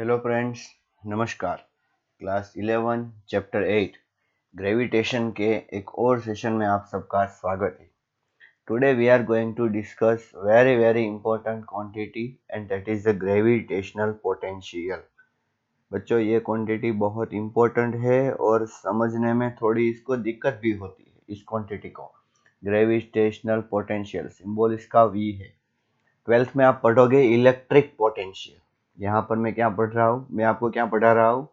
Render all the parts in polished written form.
Hello friends, नमस्कार। Class 11 chapter 8 gravitation के एक और सेशन में आप सबका स्वागत है। Today we are going to discuss very important quantity and that is the gravitational potential. बच्चों, ये क्वांटिटी बहुत इंपॉर्टेंट है और समझने में थोड़ी इसको दिक्कत भी होती है। इस क्वांटिटी को ग्रेविटेशनल पोटेंशियल सिंबल इसका वी है। 12th में आप पढ़ोगे इलेक्ट्रिक पोटेंशियल। यहाँ पर मैं क्या पढ़ रहा हूँ, मैं आपको क्या पढ़ा रहा हूँ,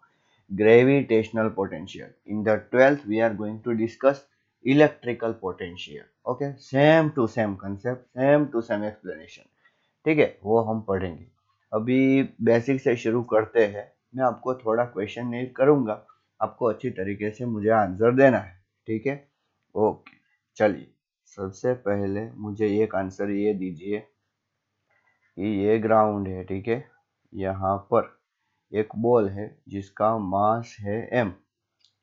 gravitational potential. In the 12th we are going to discuss electrical potential. Okay, same to same concept, same to same explanation. ठीक है, वो हम पढ़ेंगे। अभी बेसिक से शुरू करते हैं। मैं आपको थोड़ा क्वेश्चन नहीं करूंगा, आपको अच्छी तरीके से मुझे आंसर देना है। ठीक है, ओके। चलिए, सबसे पहले मुझे एक आंसर ये दीजिए कि ये ग्राउंड है। ठीक है, यहाँ पर एक बॉल है जिसका मास है m।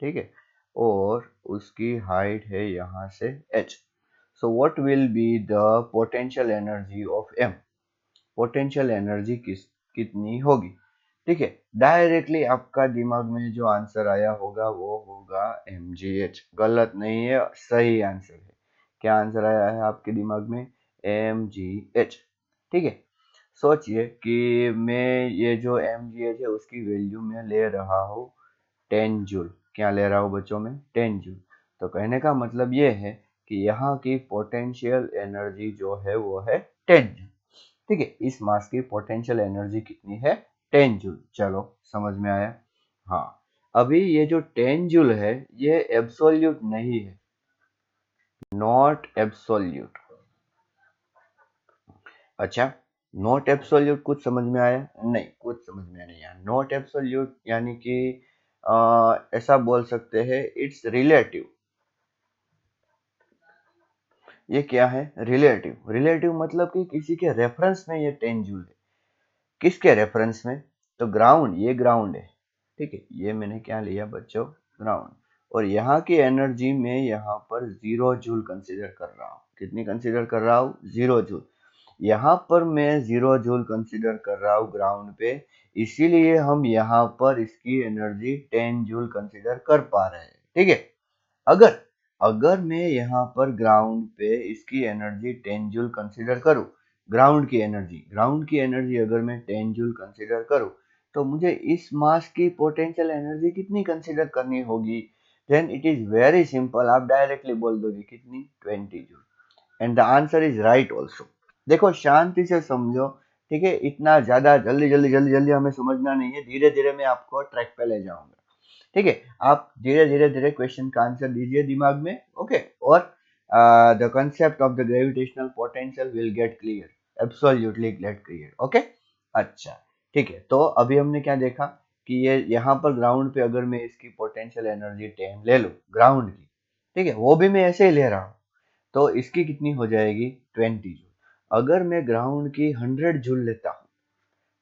ठीक है, और उसकी हाइट है यहाँ से h। So what will be the potential energy of m? Potential energy कितनी होगी? ठीक है, डायरेक्टली आपका दिमाग में जो आंसर आया होगा वो होगा mgh। गलत नहीं है, सही आंसर है। क्या आंसर आया है आपके दिमाग में? mgh। ठीक है, सोचिए कि मैं ये जो mgh है उसकी वैल्यू में ले रहा हूँ 10 जूल। क्या ले रहा हूँ बच्चों में? 10 जूल। तो कहने का मतलब ये है कि यहाँ की पोटेंशियल एनर्जी जो है वो है 10 जूल। ठीक है, इस मास की पोटेंशियल एनर्जी कितनी है? 10 जूल। चलो, समझ में आया? हाँ, अभी ये जो 10 जूल है ये एब्सोल्यूट नहीं है, नॉट एब्सोल्यूट। अच्छा, नॉट एब्सोल्यूट कुछ समझ में आया? नहीं, कुछ समझ में नहीं आया। नॉट एब्सोल्यूट यानी कि ऐसा बोल सकते हैं इट्स रिलेटिव। ये क्या है? रिलेटिव। रिलेटिव मतलब कि किसी के रेफरेंस में ये 10 जूल है। किसके रेफरेंस में? तो ग्राउंड, ये ग्राउंड है। ठीक है, ये मैंने क्या लिया बच्चों? ग्राउंड। और यहाँ की एनर्जी में यहाँ पर 0 जूल कंसीडर कर रहा हूँ। कितनी कंसीडर कर रहा हूँ? 0 जूल। यहाँ पर मैं 0 जूल कंसीडर कर रहा हूँ ग्राउंड पे, इसीलिए हम यहाँ पर इसकी एनर्जी 10 जूल कंसीडर कर पा रहे हैं। ठीक है, अगर अगर मैं यहाँ पर ग्राउंड पे इसकी एनर्जी 10 जूल कंसीडर करूँ, ग्राउंड की एनर्जी अगर मैं 10 जूल कंसीडर करूँ, तो मुझे इस मास की पोटेंशियल एनर्जी कितनी कंसीडर करनी होगी? Then it is very simple, आप डायरेक्टली बोल दोगे कितनी? 20 joule. And the answer is right also. देखो, शांति से समझो। ठीक है, इतना ज्यादा जल्दी हमें समझना नहीं है। धीरे धीरे मैं आपको ट्रैक पे ले जाऊंगा। ठीक है, आप धीरे धीरे क्वेश्चन का आंसर दीजिए दिमाग में। ओके, और the concept of the gravitational potential will get clear, absolutely get clear. Okay, अच्छा। ठीक है, तो अभी हमने क्या देखा कि ये यहाँ पर ग्राउंड पे अगर मैं इसकी पोटेंशियल एनर्जी 10 ले लूँ ग्राउंड की, ठीक है, वो भी मैं ऐसे ही ले रहा हूँ, तो इसकी कितनी हो जाएगी? 20 जूल। अगर मैं ग्राउंड की 100 जूल लेता हूँ,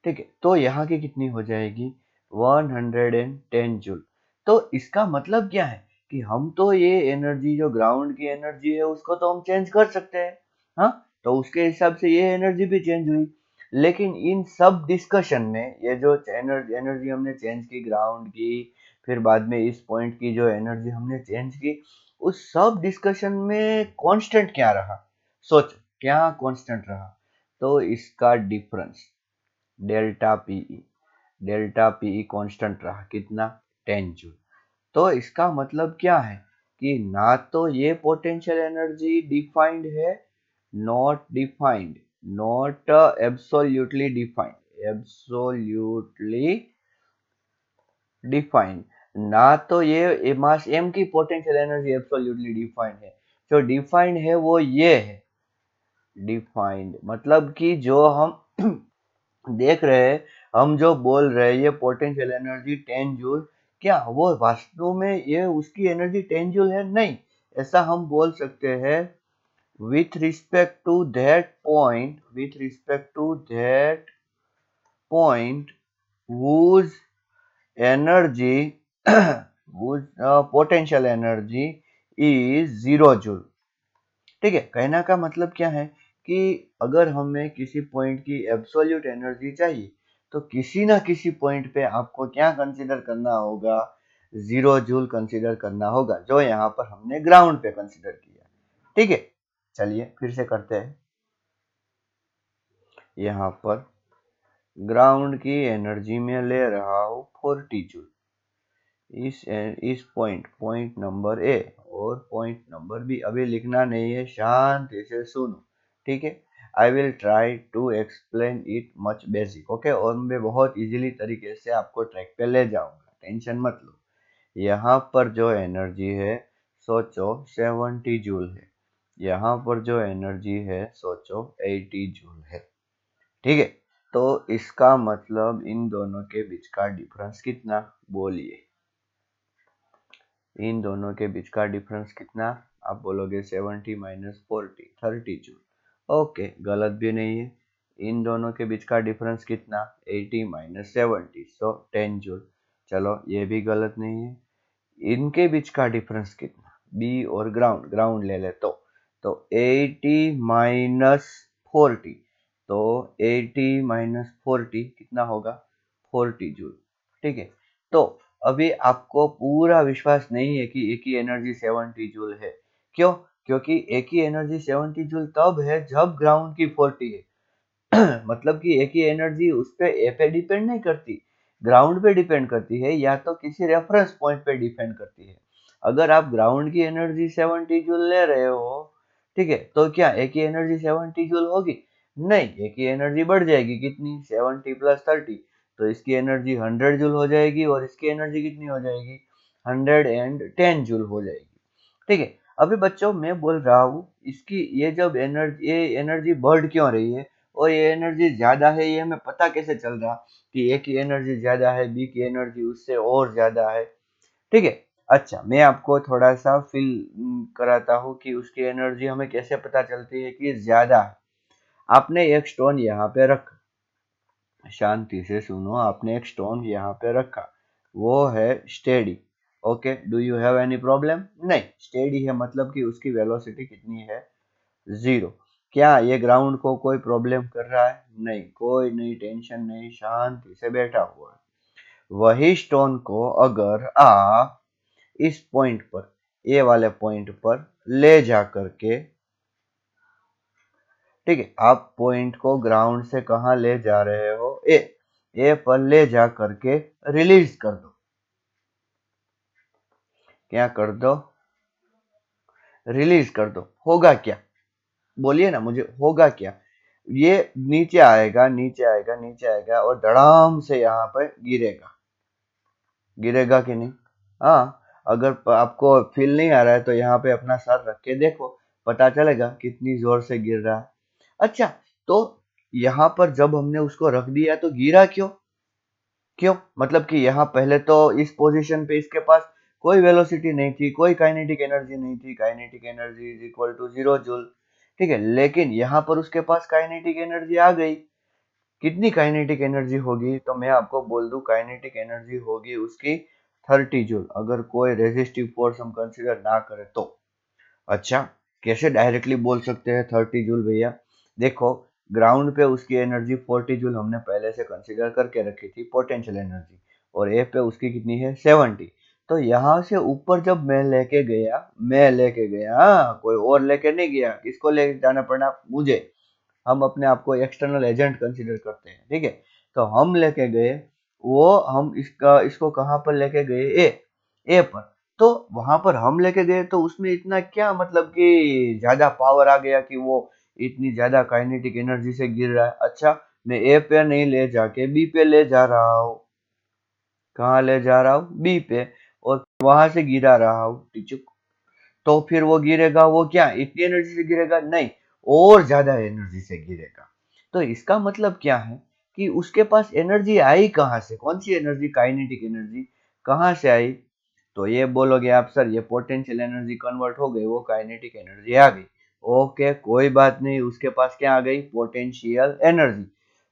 ठीक है, तो यहाँ की कितनी हो जाएगी? 110 जूल। तो इसका मतलब क्या है कि हम तो ये एनर्जी जो ग्राउंड की एनर्जी है उसको तो हम चेंज कर सकते हैं। हाँ, तो उसके हिसाब से ये एनर्जी भी चेंज हुई। लेकिन इन सब डिस्कशन में ये जो एनर्जी हमने चेंज की ग्राउंड की, फिर बाद में इस पॉइंट की जो एनर्जी हमने चेंज की, उस सब डिस्कशन में कांस्टेंट क्या रहा? सोचो, क्या कांस्टेंट रहा? तो इसका difference, delta PE. Delta PE constant रहा, कितना? 10 जूल। तो इसका मतलब क्या है कि ना तो ये पोटेंशियल एनर्जी डिफाइंड है, not defined, not absolutely defined, absolutely defined. ना तो ये मास m की पोटेंशियल एनर्जी एब्सोल्युटली डिफाइंड है। जो डिफाइंड है वो ये है। डिफाइंड मतलब कि जो हम देख रहे हैं, हम जो बोल रहे हैं ये पोटेंशियल एनर्जी 10 जूल, क्या वो वास्तव में ये उसकी एनर्जी 10 जूल है? नहीं। ऐसा हम बोल सकते हैं with respect to that point, with respect to that point whose energy whose potential energy is 0 joule. ठीक है, कहने का मतलब क्या है कि अगर हमें किसी पॉइंट की एब्सोल्यूट एनर्जी चाहिए, तो किसी ना किसी पॉइंट पे आपको क्या कंसीडर करना होगा, 0 जूल कंसीडर करना होगा, जो यहाँ पर हमने ग्राउंड पे कंसीडर किया। ठीक है, चलिए फिर से करते हैं। यहाँ पर ग्राउंड की एनर्जी में ले रहा हूँ 40 जूल। इस पॉइंट नंबर ए और पॉइंट नंबर बी, अभी लिखना नहीं है, शांति से सुनो। ठीक है, I will try to explain it much basic, okay, और मैं बहुत इजीली तरीके से आपको ट्रैक पे ले जाऊंगा, टेंशन मत लो। यहाँ पर जो एनर्जी है सोचो 70 जूल है, यहाँ पर जो एनर्जी है सोचो 80 जूल है। ठीक है, तो इसका मतलब इन दोनों के बीच का डिफरेंस कितना, बोलिए, इन दोनों के बीच का डिफरेंस कितना? आप बोलोगे 70 माइनस 40, 30 जूल। ओके, गलत भी नहीं है। इन दोनों के बीच का डिफरेंस कितना? 80 माइनस 70, सो 10 जूल। चलो, ये भी गलत नहीं है। इनके बीच का डिफरेंस कितना? बी और ग्राउंड, ग्राउंड ले ले तो 80 माइनस 40, तो 80 माइनस 40 कितना होगा? 40 जूल। ठीक है, तो अभी आपको पूरा विश्वास नहीं है कि एक ही एनर्जी 70 जूल है। क्यों? क्योंकि एक ही एनर्जी 70 जूल तब है जब ग्राउंड की 40 है। मतलब कि एक ही एनर्जी उस पे ए पे डिपेंड नहीं करती, ग्राउंड पे डिपेंड करती है, या तो किसी रेफरेंस पॉइंट पे डिपेंड करती है। अगर आप ग्राउंड की एनर्जी 70 जूल ले रहे हो, ठीक है, तो क्या एक ही एनर्जी 70 जूल होगी? नहीं, एक ही एनर्जी बढ़ जाएगी। कितनी? 70 प्लस 30, तो इसकी एनर्जी 100 जूल हो जाएगी और इसकी एनर्जी कितनी हो जाएगी? 110 जूल हो जाएगी। ठीक है, अभी बच्चों मैं बोल रहा हूँ, इसकी ये एनर्जी बढ़ क्यों रही है और ये एनर्जी ज्यादा है, ये हमें पता कैसे चल रहा कि ए की एनर्जी ज्यादा है, बी की एनर्जी उससे और ज्यादा है? ठीक है, अच्छा, मैं आपको थोड़ा सा फील कराता हूँ कि उसकी एनर्जी हमें कैसे पता चलती है कि ज्यादा है। आपने एक स्टोन यहाँ पे रखा, शांति से सुनो, आपने एक स्टोन यहाँ पे रखा, वो है steady. Okay, do you have any problem? नहीं, स्टेडी है, मतलब कि उसकी वेलोसिटी कितनी है? 0। क्या ये ग्राउंड को कोई प्रॉब्लम कर रहा है? नहीं, कोई नहीं, टेंशन नहीं, शांति से बैठा हुआ है। वही स्टोन को अगर आप इस पॉइंट पर, ए वाले पॉइंट पर ले जा करके, ठीक है, आप पॉइंट को ग्राउंड से कहा ले जा रहे हो? ए पर ले जा करके रिलीज कर दो। क्या कर दो? रिलीज कर दो। होगा क्या? बोलिए ना मुझे, होगा क्या? ये नीचे आएगा, नीचे आएगा, नीचे आएगा और धड़ाम से यहाँ पर गिरेगा। गिरेगा कि नहीं? हाँ, अगर आपको फील नहीं आ रहा है तो यहाँ पे अपना सर रख के देखो, पता चलेगा कितनी जोर से गिर रहा है। अच्छा, तो यहाँ पर जब हमने उसको रख दिया तो गिरा क्यों? क्यों? मतलब कि यहाँ पहले तो इस पोजीशन पे इसके पास कोई वेलोसिटी नहीं थी, कोई काइनेटिक एनर्जी नहीं थी, kinetic energy is equal to 0 joule. ठीक है, लेकिन यहाँ पर उसके पास काइनेटिक एनर्जी आ गई। कितनी काइनेटिक एनर्जी होगी? तो मैं आपको बोल दूं, काइनेटिक एनर्जी होगी उसकी 30 जूल, अगर कोई रेजिस्टिव फोर्स हम कंसीडर ना करें तो। अच्छा, कैसे डायरेक्टली बोल सकते हैं 30 जूल भैया? देखो, ग्राउंड पे उसकी एनर्जी 40 जूल हमने पहले से कंसीडर करके रखी थी, पोटेंशियल एनर्जी, और ए पे उसकी कितनी है? 70। तो यहाँ से ऊपर जब मैं लेके गया, हाँ, कोई और लेके नहीं गया, किसको लेके जाना पड़ा? मुझे। हम अपने आप को एक्सटर्नल एजेंट कंसीडर करते हैं, ठीक है, तो हम लेके गए, वो हम इसको कहाँ पर लेके गए? ए पर। तो वहां पर हम लेके गए तो उसमें इतना क्या, मतलब कि ज्यादा पावर आ गया कि वो इतनी ज्यादा काइनेटिक एनर्जी से गिर रहा है? अच्छा, मैं ए पे नहीं ले जाके बी पे ले जा रहा हूँ। कहाँ ले जा रहा हूँ? बी पे, और वहां से गिरा रहा हूँ, तो फिर वो गिरेगा, वो क्या इतनी एनर्जी से गिरेगा? नहीं, और ज्यादा एनर्जी से गिरेगा। तो इसका मतलब क्या है कि उसके पास एनर्जी आई कहाँ से? कौन सी एनर्जी? Kinetic energy. कहाँ से आई? तो ये बोलोगे आप, सर ये पोटेंशियल एनर्जी कन्वर्ट हो गई, वो काइनेटिक एनर्जी आ गई। ओके, कोई बात नहीं, उसके पास क्या आ गई? Potential energy.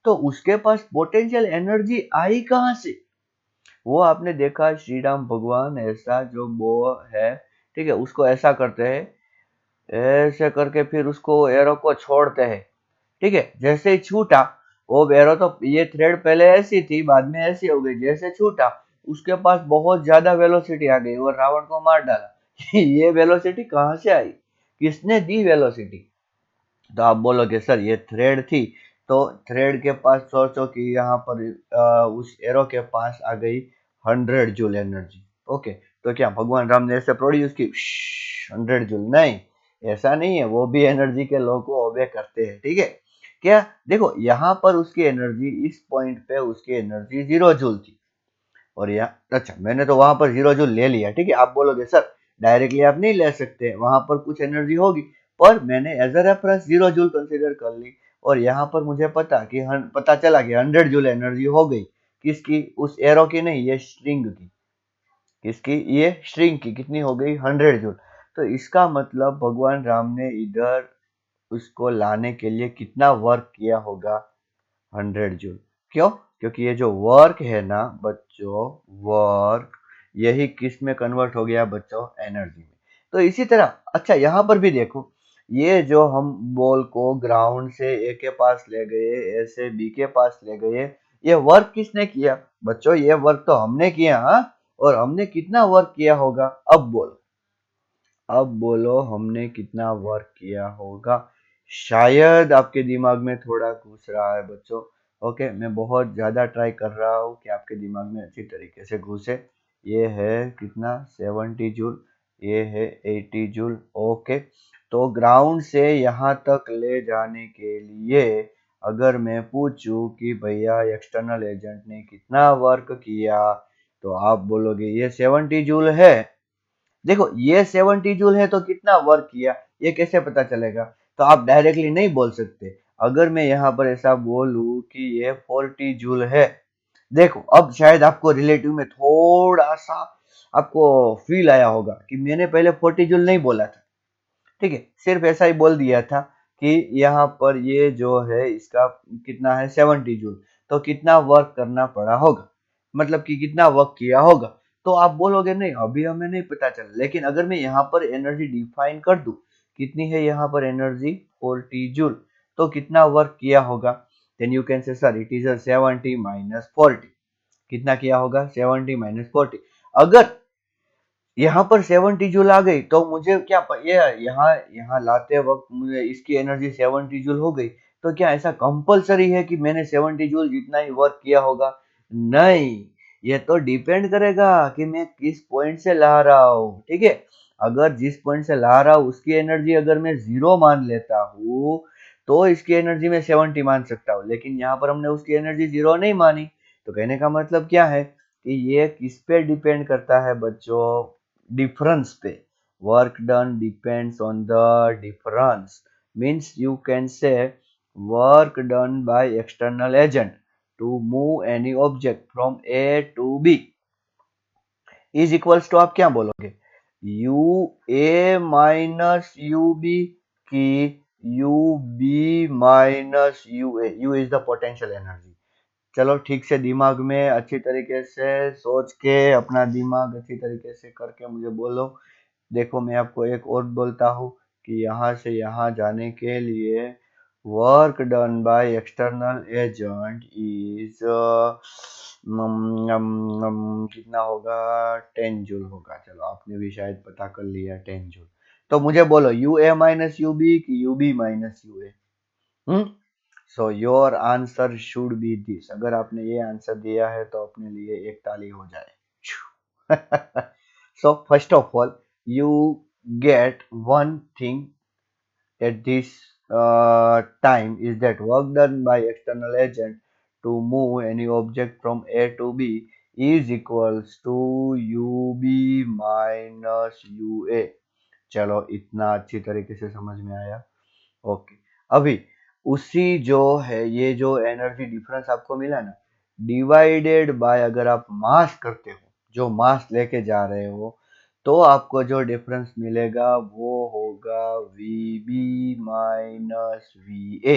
तो उसके पास पोटेंशियल एनर्जी आई कहाँ से? वो आपने देखा श्री राम भगवान ऐसा जो वो है, ठीक है, उसको ऐसा करते हैं, ऐसे करके फिर उसको एरो को छोड़ते हैं। ठीक है, जैसे ही छूटा, वो एरो तो ये थ्रेड पहले ऐसी थी, बाद में ऐसी हो गई, जैसे छूटा उसके पास बहुत ज्यादा वेलोसिटी आ गई और रावण को मार डाला। ये वेलोसिटी कहाँ से आई, किसने दी वेलोसिटी? तो आप बोलोगे सर ये थ्रेड थी, तो थ्रेड के पास सोचो कि यहाँ पर उस एरो के पास आ गई 100 जूल एनर्जी। ओके, तो क्या भगवान राम ने ऐसे प्रोड्यूस की 100 जूल? नहीं, ऐसा नहीं है, वो भी एनर्जी के लॉ को ओबे करते हैं, ठीक है। क्या, देखो यहाँ पर उसकी एनर्जी, इस पॉइंट पे उसकी एनर्जी 0 जूल थी, और यहाँ, अच्छा मैंने तो वहां पर 0 जूल ले लिया, ठीक है। आप बोलोगे सर डायरेक्टली आप नहीं ले सकते, वहां पर कुछ एनर्जी होगी, पर मैंने as a reference 0 joule consider कर ली, और यहाँ पर मुझे पता चला कि 100 जूल एनर्जी हो गई। किसकी? उस एरो की नहीं, ये स्ट्रिंग की। किसकी? ये स्ट्रिंग की। कितनी हो गई? 100 जूल। तो इसका मतलब भगवान राम ने इधर उसको लाने के लिए कितना वर्क किया होगा? 100 जूल। क्यों? क्योंकि ये जो वर्क है ना बच्चों, वर्क, यही किस में कन्वर्ट हो गया बच्चों? एनर्जी में। तो इसी तरह, अच्छा यहाँ पर भी देखो, ये जो हम बॉल को ग्राउंड से ए के पास ले गए, ए से बी के पास ले गए, ये वर्क किसने किया बच्चों? ये वर्क तो हमने किया, हाँ। और हमने कितना वर्क किया होगा? अब बोलो, अब बोलो हमने कितना वर्क किया होगा? शायद आपके दिमाग में थोड़ा घुस रहा है बच्चों। ओके, मैं बहुत ज्यादा ट्राई कर रहा हूँ कि आपके दिमाग में अच्छी तरीके से घुसे। ये है कितना? 70 जूल। ये है 80 जूल। ओके, तो ग्राउंड से यहाँ तक ले जाने के लिए अगर मैं पूछूं कि भैया एक्सटर्नल एजेंट ने कितना वर्क किया, तो आप बोलोगे ये 70 जूल है। देखो ये 70 जूल है, तो कितना वर्क किया ये कैसे पता चलेगा? तो आप डायरेक्टली नहीं बोल सकते। अगर मैं यहाँ पर ऐसा बोलूं कि ये 40 जूल है, देखो अब शायद आपको रिलेटिव में थोड़ा सा आपको फील आया होगा कि मैंने पहले 40 जूल नहीं बोला था, ठीक है, सिर्फ ऐसा ही बोल दिया था कि यहाँ पर ये जो है इसका कितना है? 70 जूल। तो कितना वर्क करना पड़ा होगा, मतलब कि कितना वर्क किया होगा? तो आप बोलोगे नहीं अभी हमें नहीं पता चला, लेकिन अगर मैं यहाँ पर एनर्जी डिफाइन कर दूं, कितनी है यहाँ पर एनर्जी? 40 जूल। तो कितना वर्क किया होगा? Then you can say sir it is 70 - 40। कितना किया होगा? 70 - 40। अगर यहाँ पर 70 जूल आ गई, तो मुझे क्या ये यहाँ यहाँ लाते वक्त मुझे इसकी एनर्जी 70 जूल हो गई, तो क्या ऐसा कंपलसरी है कि मैंने 70 जूल जितना ही वर्क किया होगा? नहीं, ये तो डिपेंड करेगा कि मैं किस पॉइंट से ला रहा हूँ, ठीक है। अगर जिस पॉइंट से ला रहा हूँ उसकी एनर्जी अगर मैं 0 मान लेता हूँ, तो इसकी एनर्जी मैं 70 मान सकता हूँ, लेकिन यहाँ पर हमने उसकी एनर्जी 0 नहीं मानी। तो कहने का मतलब क्या है कि ये किस पे डिपेंड करता है बच्चों? difference पे। work done depends on the difference, means you can say work done by external agent to move any object from A to B is equals to, आप क्या बोलोगे? U A minus U B की U B minus U A? U is the potential energy. चलो ठीक से दिमाग में अच्छी तरीके से सोच के, अपना दिमाग अच्छी तरीके से करके मुझे बोलो। देखो मैं आपको एक और बोलता हूँ कि यहाँ से यहाँ जाने के लिए work done by external agent is कितना होगा? 10 जूल होगा। चलो आपने भी शायद पता कर लिया 10 जूल। तो मुझे बोलो U A minus U B की U B minus U A? So your answer should be this. अगर आपने ये आंसर दिया है तो अपने लिए एक ताली हो जाए। So first of all, you get one thing at this time is that work done by external agent to move any object from A to B is equals to UB minus UA। चलो इतना अच्छी तरीके से समझ में आया। Okay, अभी उसी जो है ये जो एनर्जी डिफरेंस आपको मिला ना, डिवाइडेड बाय अगर आप मास करते हो, जो मास लेके जा रहे हो, तो आपको जो डिफरेंस मिलेगा वो होगा वीबी माइनस वी ए।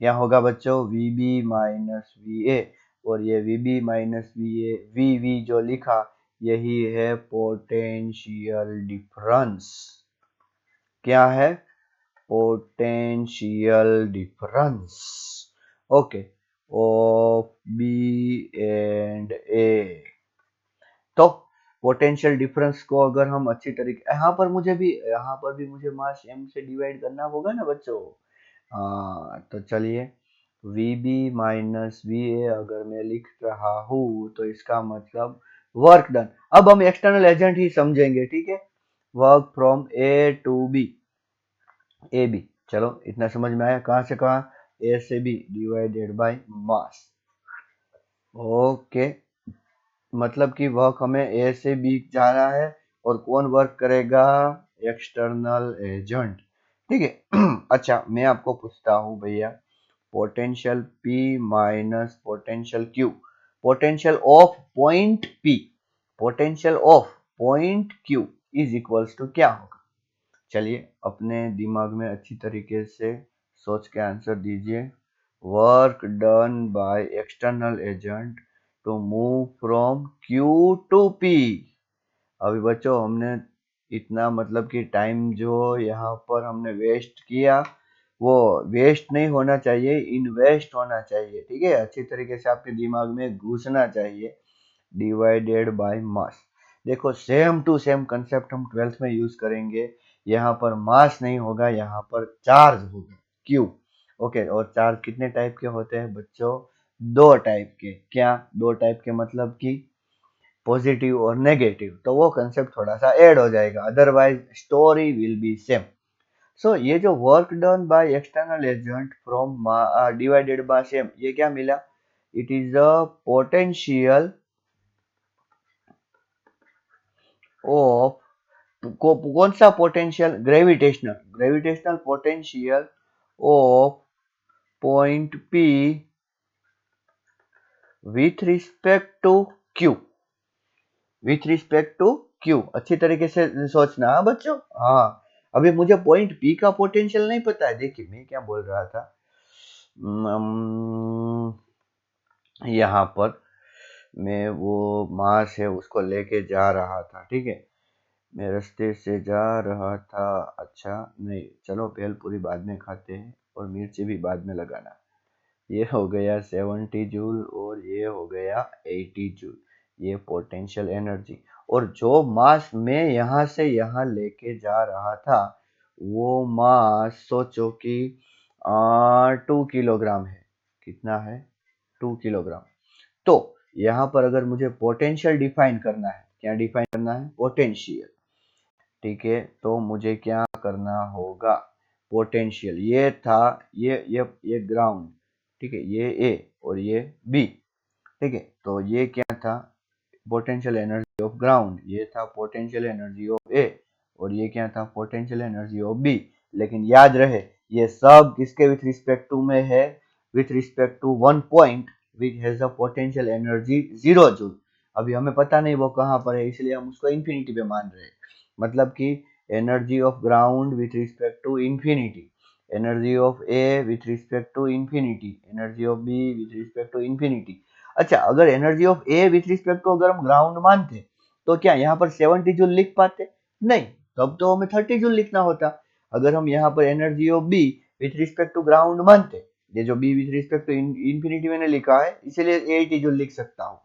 क्या होगा बच्चों? V B minus V A. और ये V B minus V A, V V जो लिखा, यही है पोटेंशियल डिफरेंस। क्या है? Potential difference. Okay, of B and A. तो पोटेंशियल डिफरेंस को अगर हम अच्छी तरीके, यहाँ पर भी मुझे मास m से डिवाइड करना होगा ना बच्चों। हाँ तो चलिए, VB माइनस VA अगर मैं लिख रहा हूँ तो इसका मतलब वर्क डन। अब हम एक्सटर्नल एजेंट ही समझेंगे, ठीक है। Work from A to B, A B, चलो इतना समझ में आया। कहाँ से कहाँ, ए से B divided by mass. Okay, मतलब कि वर्क हमें ए से बी जाना है, और कौन वर्क करेगा, एक्सटर्नल एजेंट, ठीक है। अच्छा मैं आपको पूछता हूँ भैया, potential P minus potential Q, potential of point P, potential of point Q is equals to क्या होगा। चलिए अपने दिमाग में अच्छी तरीके से सोच के आंसर दीजिए। Work done by external agent to move from Q to P। अभी बच्चों हमने इतना मतलब कि टाइम जो यहाँ पर हमने वेस्ट किया, वो वेस्ट नहीं होना चाहिए, इन्वेस्ट होना चाहिए, ठीक है। अच्छी तरीके से आपके दिमाग में घुसना चाहिए। डिवाइडेड बाय मास, देखो सेम टू सेम कंसेप्ट हम 12th में यूज करेंगे। यहाँ पर मास नहीं होगा, यहाँ पर चार्ज होगा, क्यू। ओके, और चार्ज कितने टाइप के होते हैं बच्चों, दो टाइप के। क्या दो टाइप के, मतलब कि पॉजिटिव और नेगेटिव, तो वो कंसेप्ट थोड़ा सा ऐड हो जाएगा, otherwise story will be same. So ये जो work done by external agent from divided by same, ये क्या मिला, it is a potential of, कौन सा potential, gravitational, gravitational potential of point P with respect to Q, with respect to Q। अच्छी तरीके से सोचना हाँ बच्चों। हाँ, अभी मुझे पॉइंट P का पोटेंशियल नहीं पता है। देखिए मैं क्या बोल रहा था, यहाँ पर मैं वो मास है उसको लेके जा रहा था, ठीक है, मैं रास्ते से जा रहा था। अच्छा नहीं, चलो भेल पूरी बाद में खाते हैं, और मिर्ची भी बाद में लगाना। ये हो गया 70 जूल और ये हो गया 80 जूल, ये पोटेंशियल एनर्जी। और जो मास मैं यहाँ से यहाँ लेके जा रहा था, वो मास सोचो कि 2 किलोग्राम है। कितना है, 2 किलोग्राम। तो यहाँ पर अगर मुझे पोटेंशियल डिफाइन करना है, क्या डिफाइन करना है, पोटेंशियल, ठीक है। तो मुझे क्या करना होगा, पोटेंशियल ये था, ये ग्राउंड, ठीक है, ये ए और ये बी, ठीक है। तो ये क्या था, पोटेंशियल एनर्जी ऑफ ग्राउंड, ये था पोटेंशियल एनर्जी ऑफ ए, और ये क्या था, पोटेंशियल एनर्जी ऑफ बी। लेकिन याद रहे ये सब किसके विथ रिस्पेक्ट टू में है, with respect to one point which has a potential energy 0 joule. अभी हमें पता नहीं वो कहाँ पर है, इसलिए हम उसको इंफिनिटी पे मान रहे हैं। मतलब कि energy of ground with respect to infinity, energy of A with respect to infinity, energy of B with respect to infinity. अच्छा, अगर energy of A with respect to अगर हम ग्राउंड मानते, तो क्या यहाँ पर 70 जूल लिख पाते, नहीं, तब तो हमें 30 जूल लिखना होता। अगर हम यहाँ पर energy of B with respect to ground मानते, ये जो B with respect to infinity मैंने लिखा है, इसलिए 80 जूल लिख सकता हूँ।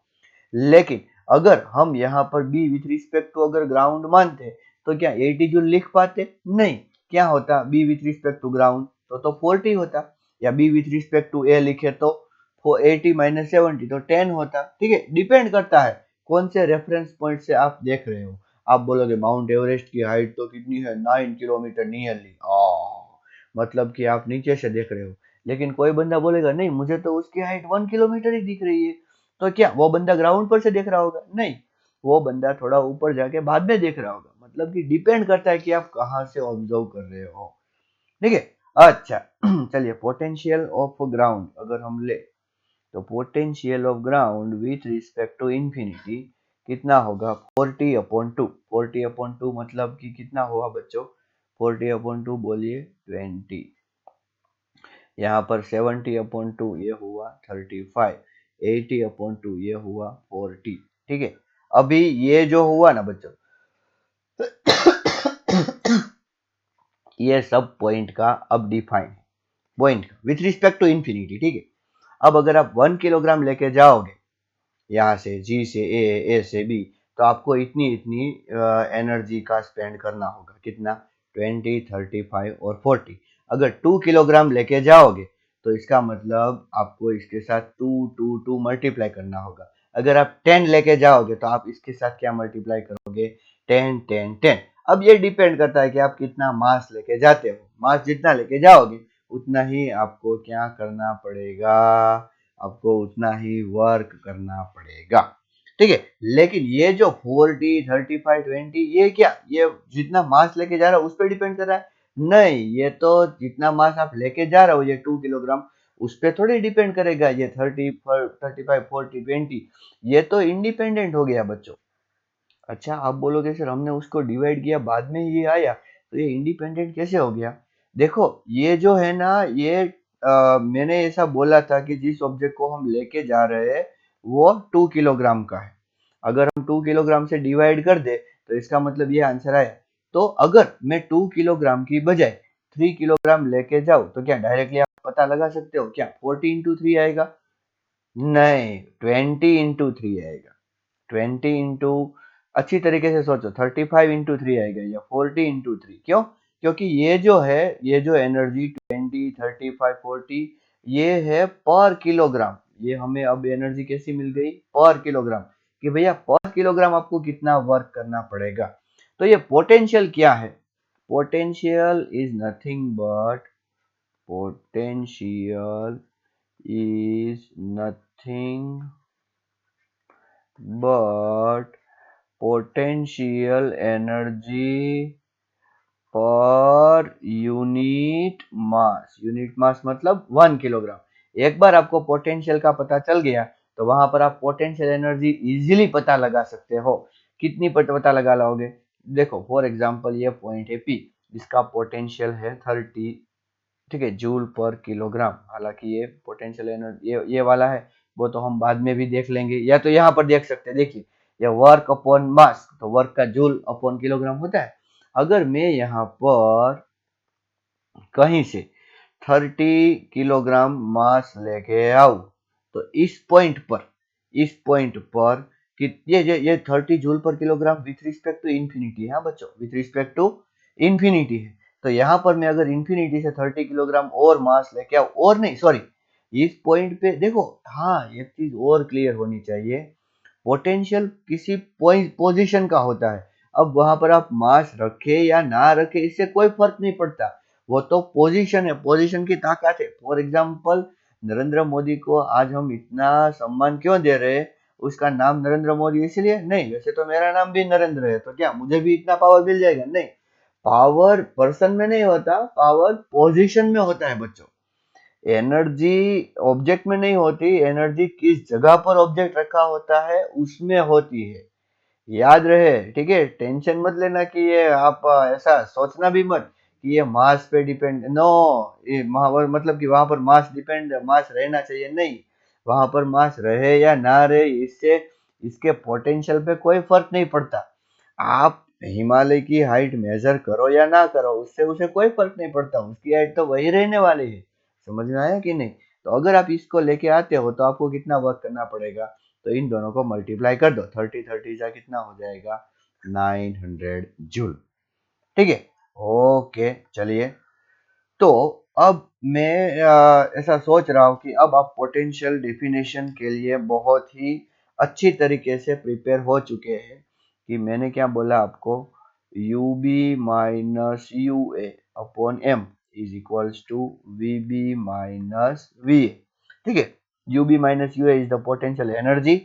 लेकिन अगर हम यहाँ पर बी विथ रिस्पेक्ट टू अगर ग्राउंड मानते, तो क्या 80 जूल लिख पाते, नहीं, क्या होता, B with respect to ground तो 40 होता, या B with respect to A लिखे तो 80 माइनस 70 तो 10 होता, ठीक है। डिपेंड करता है कौन से रेफरेंस पॉइंट से आप देख रहे हो। आप बोलोगे माउंट एवरेस्ट की हाइट तो कितनी है, 9 किलोमीटर नियरली, मतलब कि आप नीचे से देख रहे हो। लेकिन कोई बंदा बोलेगा नहीं, मुझे तो उसकी हाइट 1 किलोमीटर ही दिख रही है, तो क्या वो बंदा ग्राउंड पर से देख रहा होगा, नहीं, वो बंदा थोड़ा ऊपर जाके बाद में देख रहा होगा। मतलब कि डिपेंड करता है कि आप कहाँ से ऑब्जर्व कर रहे हो, ठीक है। अच्छा चलिए, पोटेंशियल ऑफ ग्राउंड अगर हम ले, तो potential of ground with respect to infinity कितना होगा, 40/2। 40/2 मतलब कि कितना होगा बच्चों, 40/2 बोलिए 20। यहाँ पर 70/2 ये हुआ 35, 80/2 ये हुआ 40, ठीक है। अभी ये जो हुआ ना बच्चों, ये सब पॉइंट का अब डिफाइन है, point with respect to infinity, ठीक है। अब अगर आप 1 किलोग्राम लेके जाओगे यहाँ से जी से ए से बी, तो आपको इतनी इतनी एनर्जी का स्पेंड करना होगा। कितना? 20, 35 और 40। अगर 2 किलोग्राम लेके जाओगे तो इसका मतलब आपको इसके साथ 2 मल्टीप्लाई करना होगा। अगर आप 10 लेके जाओगे तो आप इसके साथ क्या मल्टीप्लाई करोगे? 10 10 10। अब ये डिपेंड करता है कि आप कितना मास लेके जाते हो। मास जितना लेके जाओगे उतना ही आपको क्या करना पड़ेगा? आपको उतना ही वर्क करना पड़ेगा। ठीक है, लेकिन ये जो 40, 35, 20 ये क्या? ये जितना मास लेके जा रहा है उस पर डिपेंड कर रहा है? नहीं, ये तो जितना मास आप लेके जा रहे हो, ये 2 किलोग्राम, उस पर थोड़ी डिपेंड करेगा। ये 30, 35, 40, 20 ये तो इंडिपेंडेंट हो गया बच्चों। अच्छा, आप बोलोगे सर हमने उसको डिवाइड किया बाद में ये आया, तो ये इंडिपेंडेंट कैसे हो गया? देखो, ये जो है ना, ये मैंने ऐसा बोला था कि जिस ऑब्जेक्ट को हम लेके जा रहे हैं वो 2 किलोग्राम का है। अगर हम 2 किलोग्राम से डिवाइड कर दे तो इसका मतलब ये आंसर आया। तो अगर मैं 2 किलोग्राम की बजाय 3 किलोग्राम लेके जाऊं तो क्या डायरेक्टली आप पता लगा सकते हो क्या 40 × 3 आएगा? नहीं, 20 × 3 आएगा। 20 अच्छी तरीके से सोचो, 35 × 3 आएगा या 40 × 3। क्यों? क्योंकि ये जो है, ये जो एनर्जी 20, 35, 40 ये है पर किलोग्राम। ये हमें अब एनर्जी कैसी मिल गई? पर किलोग्राम। कि भैया पर किलोग्राम आपको कितना वर्क करना पड़ेगा। तो ये पोटेंशियल क्या है? Potential is nothing but potential is nothing but potential energy per unit mass मतलब 1 किलोग्राम। एक बार आपको पोटेंशियल का पता चल गया तो वहां पर आप पोटेंशियल एनर्जी इजीली पता लगा सकते हो। कितनी पता लगा लोगे? देखो, फॉर एग्जांपल ये पॉइंट है पी, इसका पोटेंशियल है 30, ठीक है, जूल पर किलोग्राम। हालांकि ये पोटेंशियल एनर्जी ये वाला है, वो तो हम बाद में भी देख लेंगे, या तो यहाँ पर देख सकते हैं। देखिए, ये वर्क अपॉन मास, तो वर्क का जूल अपॉन किलोग्राम होता है। अगर मैं यहाँ पर कहीं से 30 किलोग्राम मास लेके आऊं तो इस पॉइंट पर कि ये 30 joule per kilogram with respect to infinity है। हाँ बच्चों, विथ रिस्पेक्ट टू इंफिनिटी है। तो यहाँ पर मैं अगर इंफिनिटी से 30 किलोग्राम और मास लेके आऊं, और नहीं सॉरी, इस पॉइंट पे देखो, हाँ एक चीज और क्लियर होनी चाहिए, पोटेंशियल किसी पोजीशन का होता है। अब वहां पर आप मास रखे या ना रखे इससे कोई फर्क नहीं पड़ता, वो तो पोजीशन है, पोजीशन की ताकत है। फॉर एग्जांपल, नरेंद्र मोदी को आज हम इतना सम्मान क्यों दे रहे हैं? उसका नाम नरेंद्र मोदी इसलिए नहीं, वैसे तो मेरा नाम भी नरेंद्र है, तो क्या मुझे भी इतना पावर मिल जाएगा? नहीं, पावर पर्सन में नहीं होता, पावर पोजीशन में होता है बच्चों। एनर्जी ऑब्जेक्ट में नहीं होती, एनर्जी किस जगह पर ऑब्जेक्ट रखा होता है उसमें होती है। याद रहे, ठीक है? टेंशन मत लेना कि ये आप ऐसा सोचना भी मत कि ये मास पे डिपेंड, नो, ये मतलब कि वहां पर मास रहना चाहिए, नहीं। वहां पर मास रहे या ना रहे इससे इसके पोटेंशियल पे कोई फर्क नहीं पड़ता। आप हिमालय की हाइट मेजर करो या ना करो, उससे उसे कोई फर्क नहीं पड़ता, उसकी हाइट तो वही रहने वाली है। समझ में आया कि नहीं? तो अगर आप इसको लेके आते हो तो आपको कितना वर्क करना पड़ेगा? तो इन दोनों को मल्टीप्लाई कर दो, 30 जा कितना हो जाएगा? 900 जूल। ठीक है, ओके, चलिए। तो अब मैं ऐसा सोच रहा हूँ कि अब आप पोटेंशियल डेफिनेशन के लिए बहुत ही अच्छी तरीके से प्रिपेयर हो चुके हैं कि मैंने क्या बोला आपको, U B minus U A upon M is equals to V B minus V A. ठीक है, U B minus U A is the potential energy,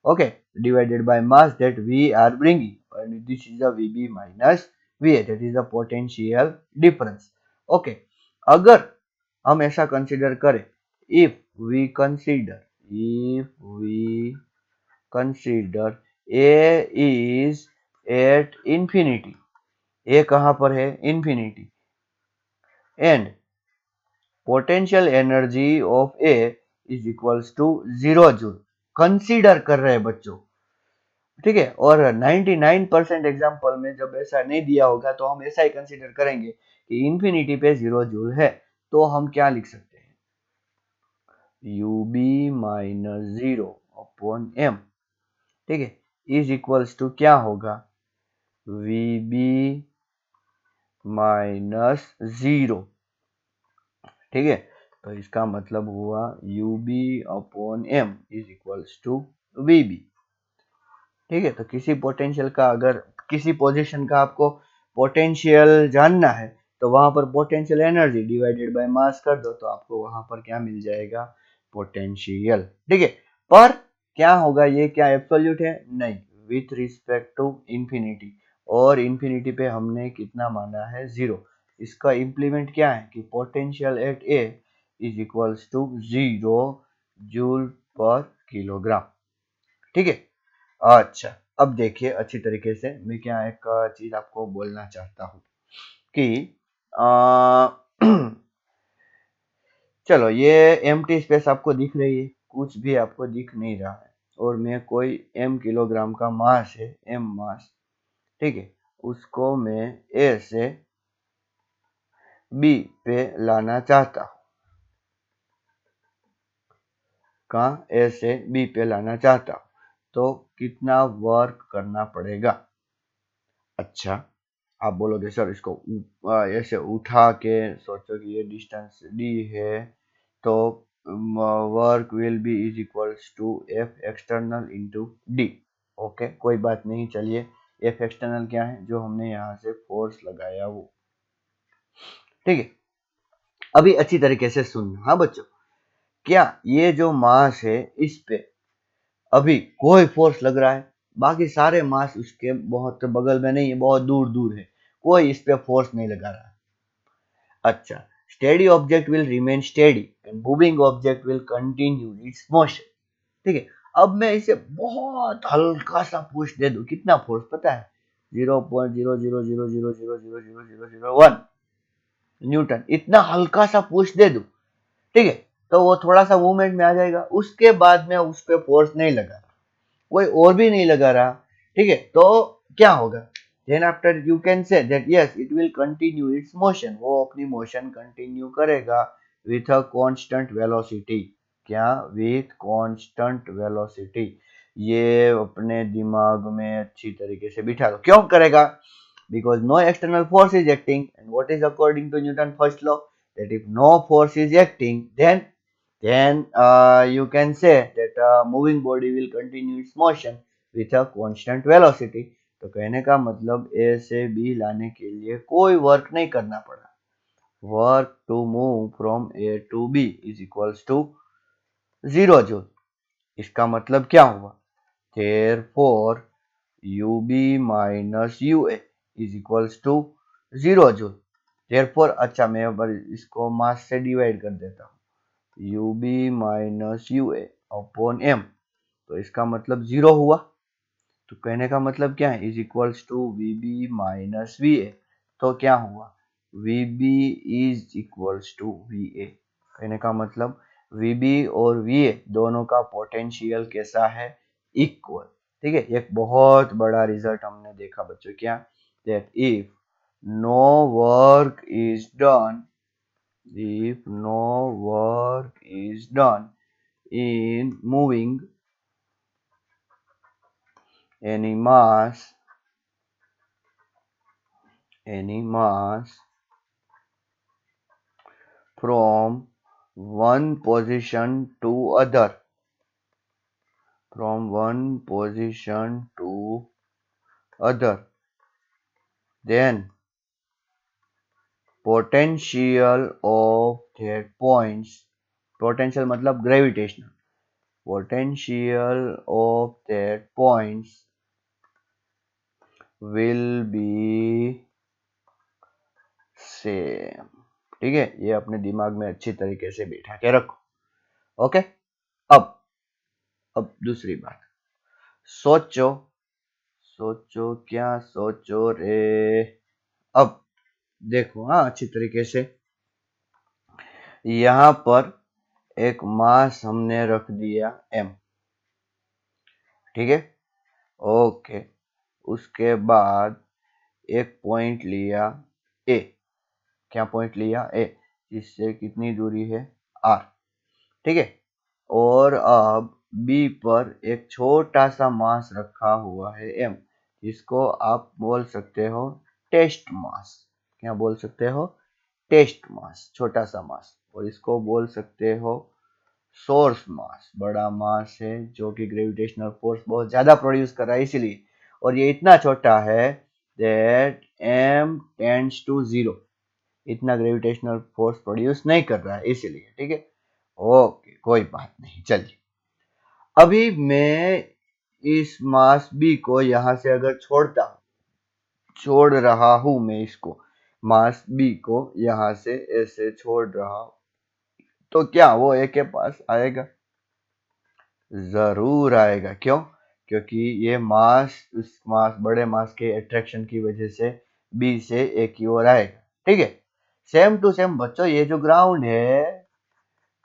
okay, divided by mass that we are bringing, and this is the VB minus VA, that is the potential difference. Okay, अगर हम ऐसा consider करें, if we consider A is at infinity, A कहाँ पर है? infinity, and potential energy of A is equals to 0 joule consider कर रहे हैं बच्चों। ठीक है, और 99% एग्जाम्पल में जब ऐसा नहीं दिया होगा तो हम ऐसा ही कंसीडर करेंगे कि इंफिनिटी पे 0 जूल है। तो हम क्या लिख सकते हैं? UB माइनस 0 अपॉन m, ठीक है, इज इक्वल्स टू क्या होगा, VB माइनस 0, ठीक है। तो इसका मतलब हुआ UB upon m is equals to VB, ठीक है। तो किसी पोटेंशियल का, अगर किसी पोजीशन का आपको पोटेंशियल जानना है तो वहां पर पोटेंशियल एनर्जी डिवाइडेड बाय मास कर दो, तो आपको वहां पर क्या मिल जाएगा, पोटेंशियल, ठीक है। पर क्या होगा, ये क्या एब्सोल्यूट है, नहीं, विथ रिस्पेक्ट टू इंफिनिटी, और इंफिनिटी पे हमने कितना माना है, 0। इसका इम्प्लीमेंट क्या है कि potential at A is equals to 0 joule per kilogram, ठीक है। अच्छा, अब देखिए अच्छी तरीके से, मैं क्या एक चीज आपको बोलना चाहता हूँ कि चलो, ये एम्प्टी स्पेस आपको दिख रही है, कुछ भी आपको दिख नहीं रहा है, और मैं कोई m किलोग्राम का मास है, m मास, ठीक है, उसको मैं A से B पे लाना चाहता हूँ, कहाँ, A से B पे लाना चाहता हूँ, तो कितना वर्क करना पड़ेगा। अच्छा, आप बोलोगे सर इसको ऐसे उठा के सोचो कि ये डिस्टेंस d है, तो work will be is equals to F external into D। Okay, कोई बात नहीं, चलिए, F एक्सटर्नल क्या है, जो हमने यहाँ से फोर्स लगाया वो, ठीक है। अभी अच्छी तरीके से सुनना, हाँ बच्चों, क्या ये जो मास है इस पे अभी कोई फोर्स लग रहा है, बाकी सारे मास उसके बहुत बगल में नहीं है, बहुत दूर दूर है, कोई इस पे फोर्स नहीं लगा रहा। अच्छा, steady object will remain steady and moving object will continue its motion, ठीक है। अब मैं इसे बहुत हल्का सा पुश दे दूं, कितना फोर्स पता है, 0.00000000001 न्यूटन, इतना हल्का सा पुश दे दूं, ठीक है, तो वो थोड़ा सा मूवमेंट में आ जाएगा, उसके बाद में उस पे फोर्स नहीं लगा, कोई और भी नहीं लगा रहा, ठीक है, तो क्या होगा, then after you can say that yes it will continue its motion, वो अपनी मोशन कंटिन्यू करेगा विथ अ कांस्टेंट वेलोसिटी, क्या, विथ कांस्टेंट वेलोसिटी। ये अपने दिमाग में अच्छी तरीके से बिठा दो, क्यों करेगा, because no external force is acting, and what is according to Newton first law, that if no force is acting, then you can say that a moving body will continue its motion with a constant velocity। तो कहने का मतलब A से B लाने के लिए कोई work नहीं करना पड़ा, work to move from A to B is equals to 0 joule. इसका मतलब क्या हुआ, therefore UB minus UA is equals to 0 joule. therefore, अच्छा, मैं अब इसको मास से डिवाइड कर देता हूँ, UB minus UA upon m, तो इसका मतलब 0 हुआ, तो कहने का मतलब क्या है, is equals to VB minus VA, तो क्या हुआ, VB is equals to VA, कहने का मतलब VB और VA दोनों का पोटेंशियल कैसा है, इक्वल, ठीक है। एक बहुत बड़ा रिजल्ट हमने देखा बच्चों, क्या, that if no work is done, if no work is done in moving any mass from one position to other, then potential of that points, potential मतलब gravitational, potential of that points will be same, ठीक है। ये अपने दिमाग में अच्छी तरीके से बिठा के रखो, ओके। अब अब दूसरी बात, सोचो, सोचो क्या सोचो रे, अब देखो, हाँ, अच्छी तरीके से, यहां पर एक मास हमने रख दिया m, ठीक है, ओके, उसके बाद एक पॉइंट लिया a, क्या पॉइंट लिया a, जिससे कितनी दूरी है r, ठीक है। और अब बी पर एक छोटा सा मास रखा हुआ है एम, जिसको आप बोल सकते हो टेस्ट मास। क्या बोल सकते हो? टेस्ट मास, छोटा सा मास। और इसको बोल सकते हो सोर्स मास, बड़ा मास है जो कि ग्रेविटेशनल फोर्स बहुत ज्यादा प्रोड्यूस कर रहा है इसलिए। और ये इतना छोटा है दैट m टेंड्स टू 0, इतना ग्रेविटेशनल फोर्स प्रोड्यूस नहीं कर रहा है इसलिए। ठीक है, ओके, कोई बात नहीं। चलिए, अभी मैं इस मास b को यहां से अगर छोड़ रहा हूं, मैं इसको मास b को यहां से ऐसे छोड़ रहा हूं, तो क्या वो ए के पास आएगा? जरूर आएगा। क्यों? क्योंकि ये मास उस बड़े मास के अट्रैक्शन की वजह से बी से ए की ओर आएगा। ठीक है, सेम टू सेम बच्चों, ये जो ग्राउंड है,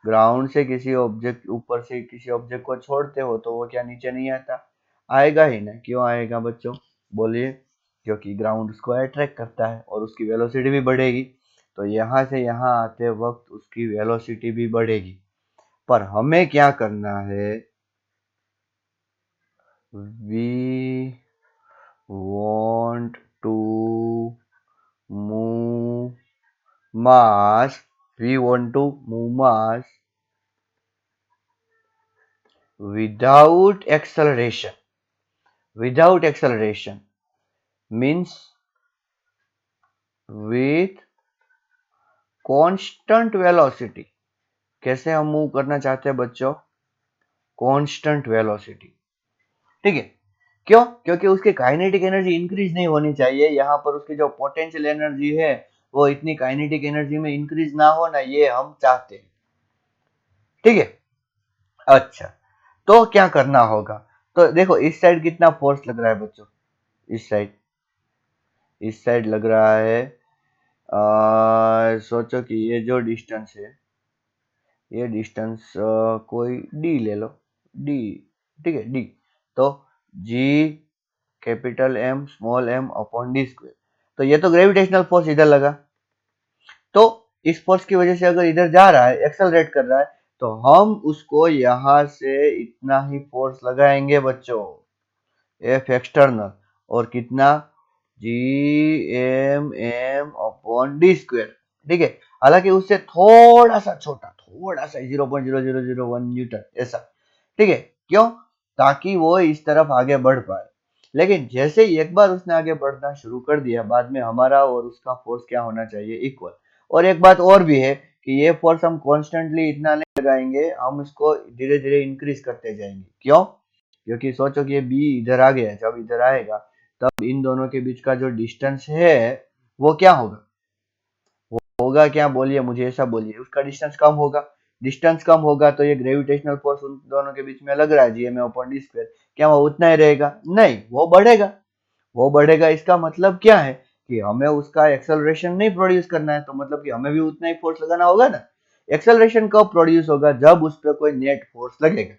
ग्राउंड से किसी ऑब्जेक्ट, ऊपर से किसी ऑब्जेक्ट को छोड़ते हो तो वो क्या नीचे नहीं आता? आएगा ही ना। क्यों आएगा बच्चों? बोलिए। क्योंकि ग्राउंड उसको अट्रैक्ट करता है और उसकी वेलोसिटी भी बढ़ेगी, तो यहाँ से यहाँ आते वक्त उसकी वेलोसिटी भी बढ़ेगी। पर हमें क्या करना है? We want to move mass. We want to move mass without acceleration. Without acceleration means with constant velocity. कैसे हम मूव करना चाहते हैं बच्चों? Constant velocity. ठीक है, क्यों? क्योंकि उसकी काइनेटिक एनर्जी इंक्रीज नहीं होनी चाहिए। यहाँ पर उसकी जो पोटेंशियल एनर्जी है वो इतनी काइनेटिक एनर्जी में इंक्रीज ना हो ना, ये हम चाहते हैं। ठीक है, अच्छा, तो क्या करना होगा? तो देखो, इस साइड कितना फोर्स लग रहा है बच्चों? इस साइड लग रहा है, सोचो कि ये जो डिस्टेंस है, ये डिस्टेंस कोई डी ले लो, डी। ठीक है, डी। तो G capital M small M upon D square. तो ये तो ग्रेविटेशनल फोर्स इधर लगा, तो इस फोर्स की वजह से अगर इधर जा रहा है, एक्सेलरेट कर रहा है, तो हम उसको यहां से इतना ही फोर्स लगाएंगे बच्चों, एफ एक्सटर्नल। और कितना? G M M upon D square. ठीक है, हालांकि उससे थोड़ा सा छोटा, थोड़ा सा 0.0001 न्यूटन ऐसा। ठीक है, क्यों? ताकि वो इस तरफ आगे बढ़ पाए। लेकिन जैसे ही एक बार उसने आगे बढ़ना शुरू कर दिया, बाद में हमारा और उसका फोर्स क्या होना चाहिए? इक्वल। और एक बात और भी है कि ये फोर्स हम कॉन्स्टेंटली इतना नहीं लगाएंगे, हम इसको धीरे धीरे इंक्रीज करते जाएंगे। क्यों? क्योंकि सोचो कि ये बी इधर आ गया, जब इधर आएगा तब इन दोनों के बीच का जो डिस्टेंस है वो क्या होगा? वो होगा क्या? बोलिए, मुझे ऐसा बोलिए, उसका डिस्टेंस कम होगा। डिस्टेंस कम होगा तो ये ग्रेविटेशनल फोर्स उन दोनों के बीच में लग रहा है, जीएम अपॉन डी स्क्वायर, क्या वो उतना ही रहेगा? नहीं, वो बढ़ेगा। वो बढ़ेगा, इसका मतलब क्या है कि हमें उसका एक्सेलरेशन नहीं प्रोड्यूस करना है, तो मतलब कि हमें भी उतना ही फोर्स लगाना होगा ना। एक्सेलरेशन कब प्रोड्यूस होगा? जब उस पर कोई नेट फोर्स लगेगा।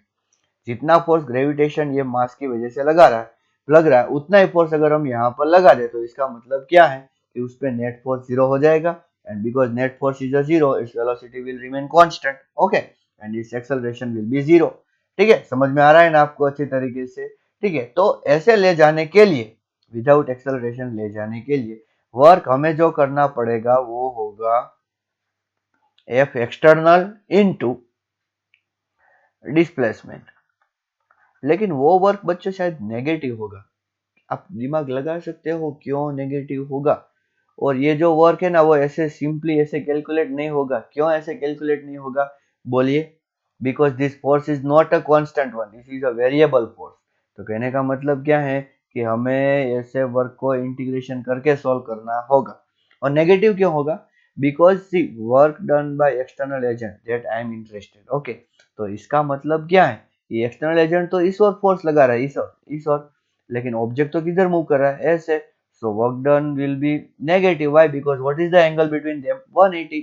जितना फोर्स ग्रेविटेशन ये मास की वजह से लग रहा है, उतना ही फोर्स अगर हम यहाँ पर लगा दे, तो इसका मतलब क्या है कि उस पर नेट फोर्स जीरो हो जाएगा। And because net force is a zero, its velocity will remain constant. Okay, and it's acceleration will be zero. ठीक है, समझ में आ रहा है ना आपको अच्छी तरीके से? ठीक है, तो ऐसे ले जाने के लिए, विदाउट एक्सेलरेशन ले जाने के लिए वर्क हमें जो करना पड़ेगा वो होगा एफ एक्सटर्नल इनटू डिस्प्लेसमेंट। लेकिन वो वर्क बच्चों शायद नेगेटिव होगा। आप दिमाग लगा सकते हो क्यों नेगेटिव होगा? और ये जो वर्क है ना, वो ऐसे सिंपली ऐसे कैलकुलेट नहीं होगा। क्यों ऐसे कैलकुलेट नहीं होगा? बोलिए। Because this force is not a constant one, this is a variable force. तो कहने का मतलब क्या है कि हमें ऐसे वर्क को इंटीग्रेशन करके सॉल्व करना होगा। और नेगेटिव क्यों होगा? Because see work done by external agent that I am interested. Okay, तो इसका मतलब क्या है? ये एक्सटर्नल एजेंट तो इस ओर फोर्स लगा रहा है, इस ओर, लेकिन ऑब्जेक्ट तो किधर मूव कर रहा है? ऐसे। So work done will be negative. Why? Because what is the angle between them? 180।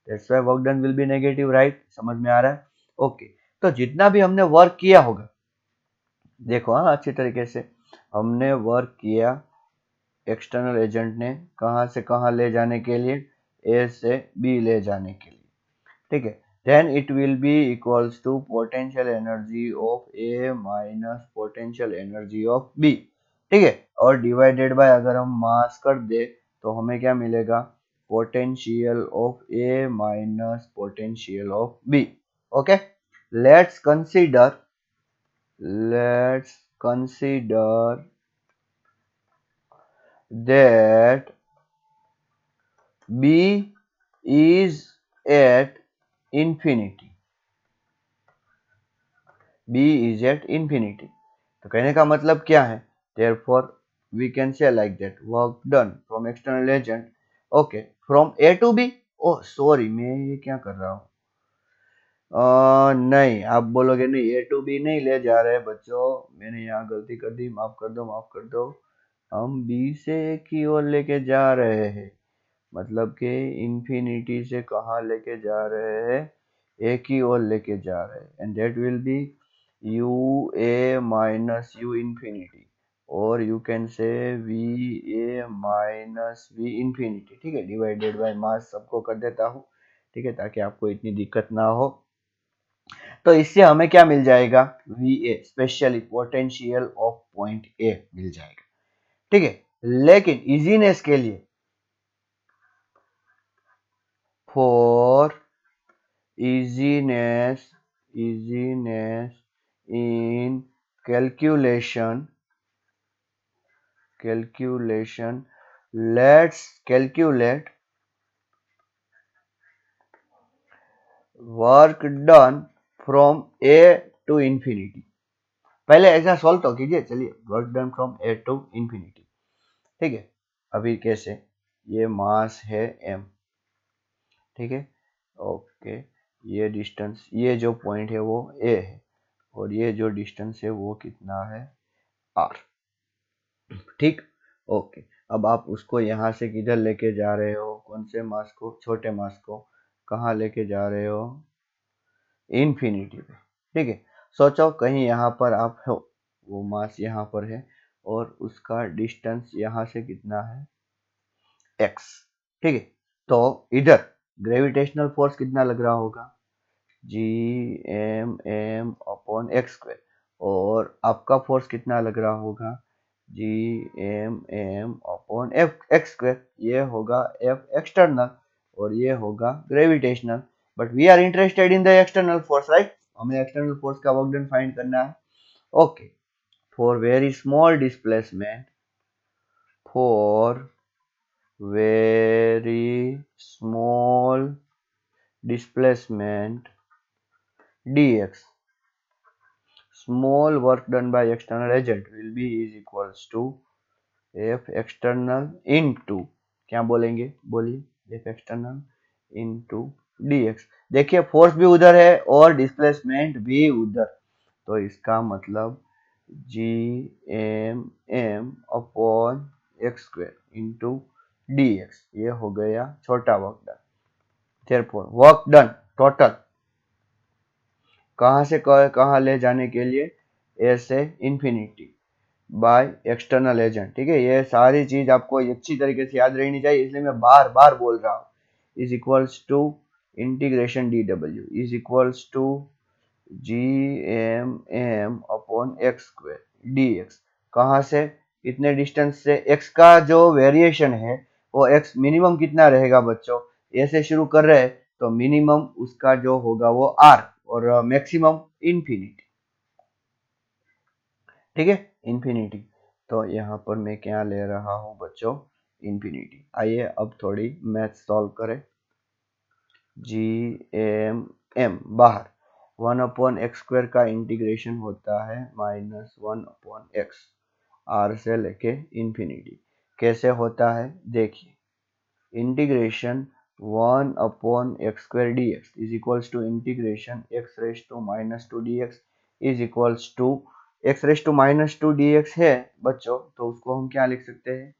That's why work done will be negative, right? समझ में आ रहा है? ओके, तो जितना भी हमने वर्क किया होगा, देखो हाँ अच्छी तरीके से, हमने वर्क किया एक्सटर्नल एजेंट ने कहाँ से कहाँ ले जाने के लिए? ए से बी ले जाने के लिए। ठीक है, then it will be equals to potential energy of A minus potential energy of B, ठीक है। और डिवाइडेड बाय अगर हम मास कर दे तो हमें क्या मिलेगा, potential of A minus potential of B। Okay, let's consider that B is at infinity, B is at infinity। तो कहने का मतलब क्या है, therefore we can say like that work done from external agent, okay, from A to B। oh sorry, मैं ये क्या कर रहा हूँ, नहीं, आप बोलोगे नहीं ए टू बी नहीं ले जा रहे बच्चों, मैंने यहाँ गलती कर दी, माफ कर दो माफ कर दो। हम बी से ए की ओर लेके जा रहे हैं, मतलब कि इंफिनिटी से कहाँ लेके जा रहे हैं, ए की ओर लेके जा रहे हैं, and that will be U A minus U infinity, और you can say V A minus V infinity, ठीक है। डिवाइडेड बाय मास सबको कर देता हूँ, ठीक है, ताकि आपको इतनी दिक्कत ना हो। तो इससे हमें क्या मिल जाएगा, V A specially potential of point A मिल जाएगा, ठीक है। लेकिन इजीनेस के लिए, for easiness in calculation, let's calculate work done from A to infinity। पहले ऐसा सॉल्व तो कीजिए, चलिए, work done from A to infinity, ठीक है। अभी कैसे, ये मास है m, ठीक है, ओके, ये डिस्टेंस, ये जो पॉइंट है वो a है, और ये जो डिस्टेंस है वो कितना है, r, ठीक, ओके। अब आप उसको यहाँ से किधर लेके जा रहे हो, कौन से मास को, छोटे मास को कहाँ लेके जा रहे हो, इंफिनिटी पे, ठीक है। सोचो कहीं यहाँ पर आप हो, वो मास यहाँ पर है और उसका डिस्टेंस यहाँ से कितना है, x, ठीक है। तो इधर ग्रेविटेशनल फोर्स कितना लग रहा होगा, G M M upon X square, और आपका फोर्स कितना लग रहा होगा, G M M upon F X square, ये होगा एफ एक्सटर्नल और ये होगा gravitational. But we are interested in the external force, right, हमें एक्सटर्नल फोर्स का वर्क डन फाइंड करना है। Okay, for very small displacement, for very small displacement dx, small work done by external agent will be is equals to f external into, क्या बोलेंगे, बोलिए, f external into dx। देखिए force भी उधर है और डिस्प्लेसमेंट भी उधर, तो इसका मतलब G M M upon X square into D X, ये हो गया छोटा work done. therefore work done total कहाँ से कहाँ ले जाने के लिए, ए से इंफिनिटी बाय एक्सटर्नल एजेंट, ठीक है। ये सारी चीज आपको अच्छी तरीके से याद रहनी चाहिए, इसलिए मैं बार बार बोल रहा हूँ, is equals to integration D W is equals to G M M upon X square D X. कहाँ से, कितने डिस्टेंस से, x का जो वेरिएशन है वो x मिनिमम कितना रहेगा बच्चों, ए से शुरू कर रहे हैं तो मिनिमम उसका जो होगा वो r, और मैक्सिमम इंफिनिटी, ठीक है, इंफिनिटी। तो यहाँ पर मैं क्या ले रहा हूँ बच्चों, इंफिनिटी। आइए अब थोड़ी मैथ सॉल्व करें। जी एम एम बाहर, 1/x² का इंटीग्रेशन होता है -1/x, r से लेके इंफिनिटी। कैसे होता है देखिए, integration 1/x² dx is equals to integration x⁻² dx is equals to x⁻² dx है बच्चों, तो उसको हम क्या लिख सकते हैं,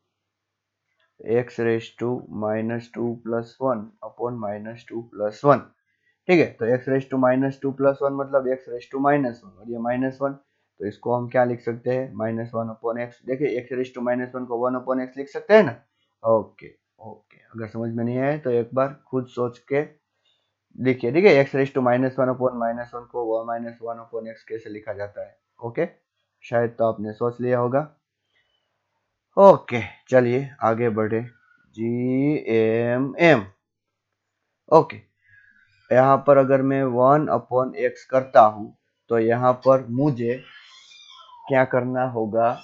x⁻² प्लस 1 अपॉन -2 प्लस 1, ठीक है। तो x⁻² प्लस 1 मतलब x⁻1 और ये -1, तो इसको हम क्या लिख सकते हैं, -1/x। देखिए x⁻1 को 1/x लिख सकते हैं ना। ओके ओके, अगर समझ में नहीं आए तो एक बार खुद सोच के देखिए ठीक है, एक्स रेज टू -1 अपॉन -1 को -1 अपॉन एक्स कैसे लिखा जाता है। ओके, शायद तो आपने सोच लिया होगा। ओके, चलिए आगे बढ़े। GMM। ओके, यहाँ पर अगर मैं 1/x करता हूं तो यहाँ पर मुझे क्या करना होगा।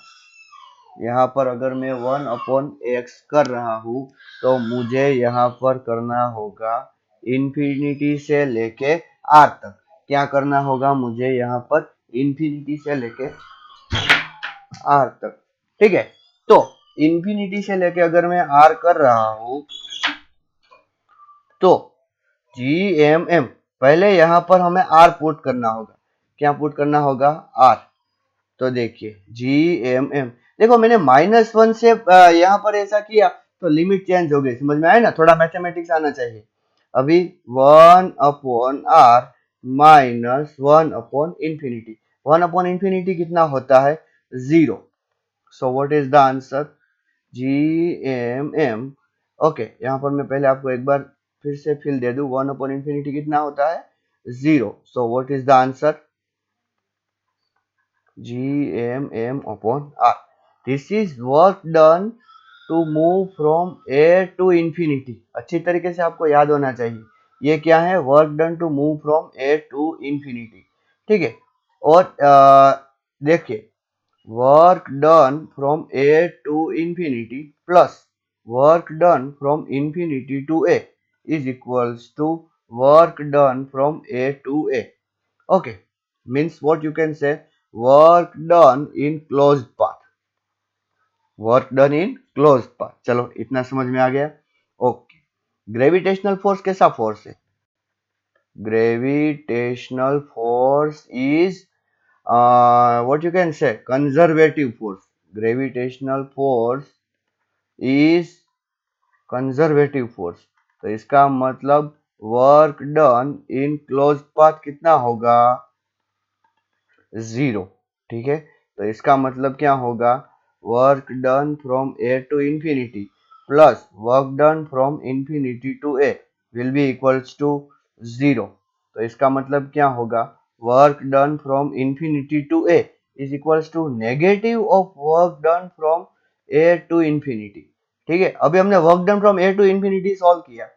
यहाँ पर अगर मैं 1/x कर रहा हूं तो मुझे यहाँ पर करना होगा इंफिनिटी से लेके r तक। क्या करना होगा मुझे यहाँ पर इंफिनिटी से लेके r तक। ठीक है, तो इंफिनिटी से लेके अगर मैं r कर रहा हूं तो GMM, पहले यहां पर हमें r पुट करना होगा। क्या पुट करना होगा? r। तो देखिए GMM, देखो मैंने -1 से यहां पर ऐसा किया तो लिमिट चेंज हो गई, समझ में आया ना, थोड़ा मैथमेटिक्स आना चाहिए। अभी 1/r -1/इंफिनिटी, 1/इंफिनिटी कितना होता है? 0। सो what is the answer? GMM। Okay, यहाँ पर मैं पहले आपको एक बार फिर से फिल दे दूं, 1/इंफिनिटी कितना होता है? 0। सो what is the answer? GMM upon R। This is work done to move from A to infinity। अच्छी तरीके से आपको याद होना चाहिए, ये क्या है? Work done to move from A to infinity. ठीक है, और देखिए work done from A to infinity plus work done from infinity to A is equals to work done from A to A। Okay, means what you can say, work done in closed path। Work done in closed path. चलो इतना समझ में आ गया। Okay, gravitational force कैसा force है? Gravitational force is what you can से, conservative force. Gravitational force is conservative force. तो इसका मतलब work done in closed path कितना होगा? 0। ठीक है, तो इसका मतलब क्या होगा? Work done from A to infinity plus work done from infinity to A will be equals to 0। तो इसका मतलब क्या होगा? Work done from infinity to A is equals to negative of work done from A to infinity. ठीक है, अभी हमने work done from A to infinity solve किया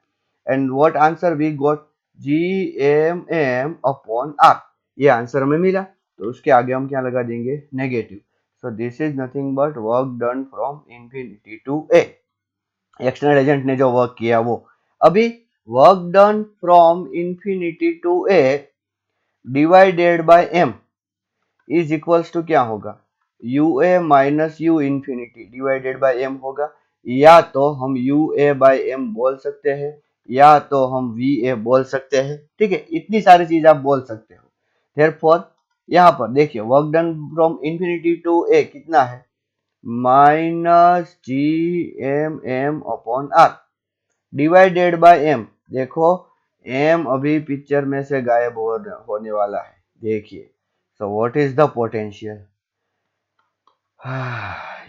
and what answer we got? GMM upon R। ये answer हमें मिला, तो उसके आगे हम क्या लगा देंगे? Negative. So this is nothing but work done from infinity to A. External agent ने जो वर्क किया वो। अभी work done from infinity to A divided by M is equals to क्या होगा? U A minus U infinity divided by M होगा। या तो हम यू ए बाय एम बोल सकते हैं या तो हम वी ए बोल सकते हैं। ठीक है, इतनी सारी चीज आप बोल सकते हो। देयरफॉर यहाँ पर देखिए work done from infinity to A कितना है? -GMM upon R divided by M. देखो एम अभी पिक्चर में से गायब होने वाला है, देखिए। So what is the potential?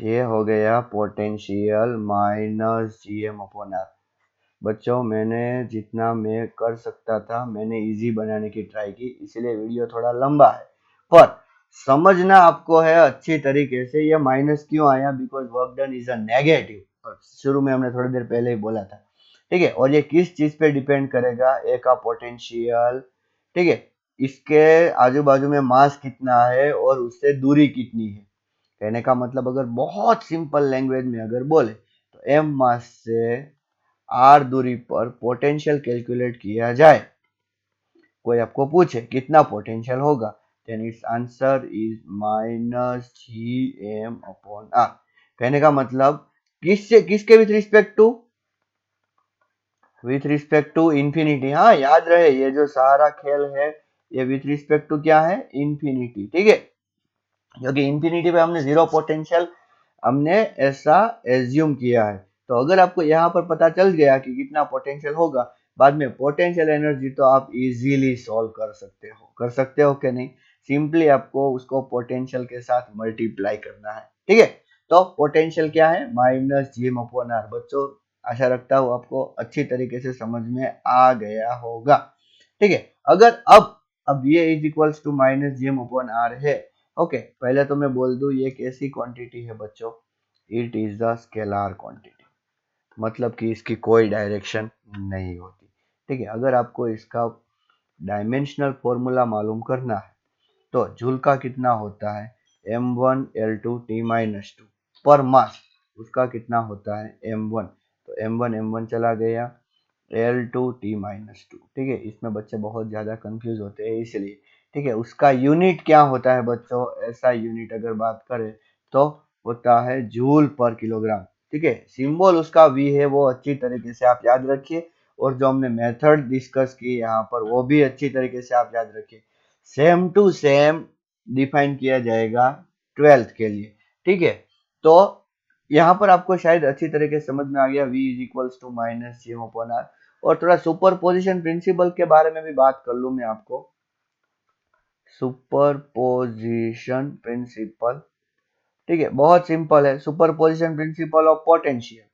ये हो गया पोटेंशियल -GM अपॉन आर। बच्चों मैंने जितना मैं कर सकता था मैंने इजी बनाने की ट्राई की, इसलिए वीडियो थोड़ा लंबा है, पर समझना आपको है अच्छी तरीके से ये माइनस क्यों आया, because work done is a negative. शुरू में हमने थोड़ी देर पहले ही बोला था। ठीक है, और ये किस चीज पे डिपेंड करेगा? ए का पोटेंशियल, ठीक है, इसके आजू बाजू में मास कितना है और उससे दूरी कितनी है। कहने का मतलब अगर बहुत सिंपल लैंग्वेज में अगर बोले तो एम मास से आर दूरी पर पोटेंशियल कैलकुलेट किया जाए, कोई आपको पूछे कितना पोटेंशियल होगा, then it's answer is -GM upon R. कहने का मतलब किससे, किसके विथ रिस्पेक्ट टू इंफिनिटी। हाँ याद रहे, ये जो सारा खेल है ये विथ रिस्पेक्ट टू क्या है? इंफिनिटी। ठीक है, क्योंकि इंफिनिटी पे हमने 0 पोटेंशियल हमने ऐसा एज्यूम किया है। तो अगर आपको यहाँ पर पता चल गया कि कितना पोटेंशियल होगा, बाद में पोटेंशियल एनर्जी तो आप इजीली सॉल्व कर सकते हो कि नहीं? सिंपली आपको उसको पोटेंशियल के साथ मल्टीप्लाई करना है। ठीक है, तो पोटेंशियल क्या है? -GM upon R. बच्चों आशा रखता हूँ आपको अच्छी तरीके से समझ में आ गया होगा। ठीक है। अगर अब ये is equals to minus G M upon R है। ओके, पहले तो मैं बोल दूं ये कैसी क्वांटिटी है बच्चों, it is the scalar quantity, मतलब कि इसकी कोई डायरेक्शन नहीं होती। ठीक है, अगर आपको इसका डायमेंशनल फॉर्मूला मालूम करना है तो जूल का कितना होता है m1 l2 t minus two पर मास, उसका कितना होता है m1, तो m1 चला गया, L2 T माइनस टू। ठीक है, इसमें बच्चे बहुत ज्यादा कंफ्यूज होते हैं इसलिए। ठीक है, उसका यूनिट क्या होता है बच्चों, ऐसा यूनिट अगर बात करें तो होता है जूल पर किलोग्राम। ठीक है, सिंबल उसका V है, वो अच्छी तरीके से आप याद रखिए, और जो हमने मेथड डिस्कस की यहाँ पर वो भी अच्छी तरीके से आप याद रखिए। सेम टू सेम डिफाइन किया जाएगा 12th के लिए। ठीक है, तो यहाँ पर आपको शायद अच्छी तरीके से समझ में आ गया, V is equals to minus G M upon R. और थोड़ा सुपरपोजिशन प्रिंसिपल के बारे में भी बात कर लूं मैं आपको। सुपरपोजिशन प्रिंसिपल, ठीक है, बहुत सिंपल है। सुपरपोजिशन प्रिंसिपल ऑफ पोटेंशियल,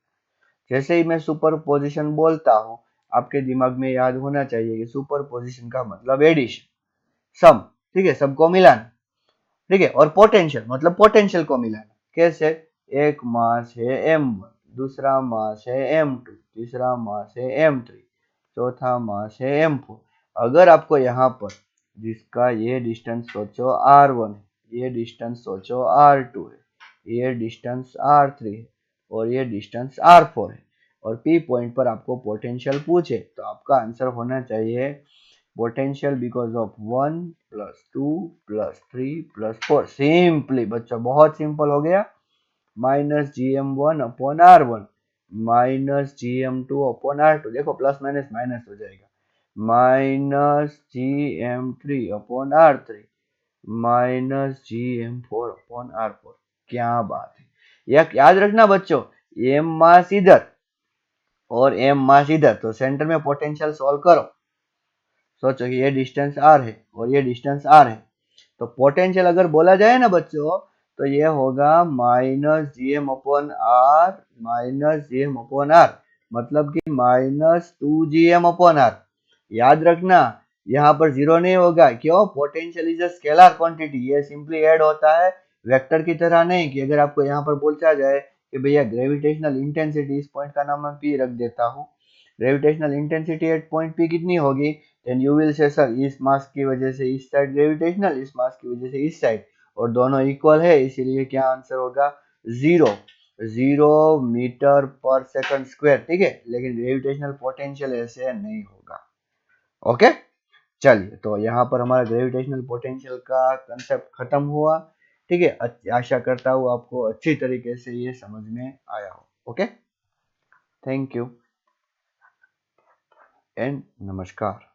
जैसे ही मैं सुपरपोजिशन बोलता हूं आपके दिमाग में याद होना चाहिए कि सुपरपोजिशन का मतलब एडिशन, सम, ठीक है, सबको मिलाना। ठीक है, और पोटेंशियल मतलब पोटेंशियल को मिलाना। कैसे, एक मास है m1, दूसरा मास है m2, तीसरा मास है m3, चौथा मास है m4। अगर आपको यहाँ पर जिसका ये डिस्टेंस सोचो r1 है, ये डिस्टेंस सोचो r2 है, ये डिस्टेंस r3 है, और ये डिस्टेंस r4 है, और P पॉइंट पर आपको पोटेंशियल पूछे तो आपका आंसर होना चाहिए potential because of 1 plus 2 plus 3 plus 4। Simply बच्चों, बहुत सिंपल हो गया, minus G M one upon R one minus G M two upon R two, देखो प्लस माइनस माइनस हो जाएगा, minus G M three upon R three minus G M four upon R four. क्या बात है, यह याद रखना बच्चों, एम मास इधर और एम मास इधर, तो सेंटर में पोटेंशियल सॉल्व करो। सोचो कि ये डिस्टेंस आर है और ये डिस्टेंस आर है, तो पोटेंशियल अगर बोला जाए ना बच्चों तो ये होगा minus G M upon R minus G M upon R, मतलब कि minus two G M upon R. याद रखना यहाँ पर जीरो नहीं होगा, क्यों, potential is a scalar quantity, ये सिंपली ऐड होता है, वेक्टर की तरह नहीं कि अगर आपको यहाँ पर पूछा जाए कि भैया ग्रेविटेशनल इंटेंसिटी, इस पॉइंट का नाम मैं पी रख देता हूँ, gravitational intensity at point P कितनी होगी, then you will say sir इस मास की वजह से इस साइड ग्रेविटेशनल, इस मास की वजह से इस साइड, और दोनों इक्वल है, इसीलिए क्या आंसर होगा, जीरो, 0 मीटर पर सेकंड स्क्वायर। ठीक है, लेकिन ग्रेविटेशनल पोटेंशियल ऐसे नहीं होगा। ओके, चलिए, तो यहाँ पर हमारा ग्रेविटेशनल पोटेंशियल का कंसेप्ट खत्म हुआ। ठीक है, आशा करता हूँ आपको अच्छी तरीके से ये समझ में आया हो। ओके, थैंक यू एंड नमस्कार।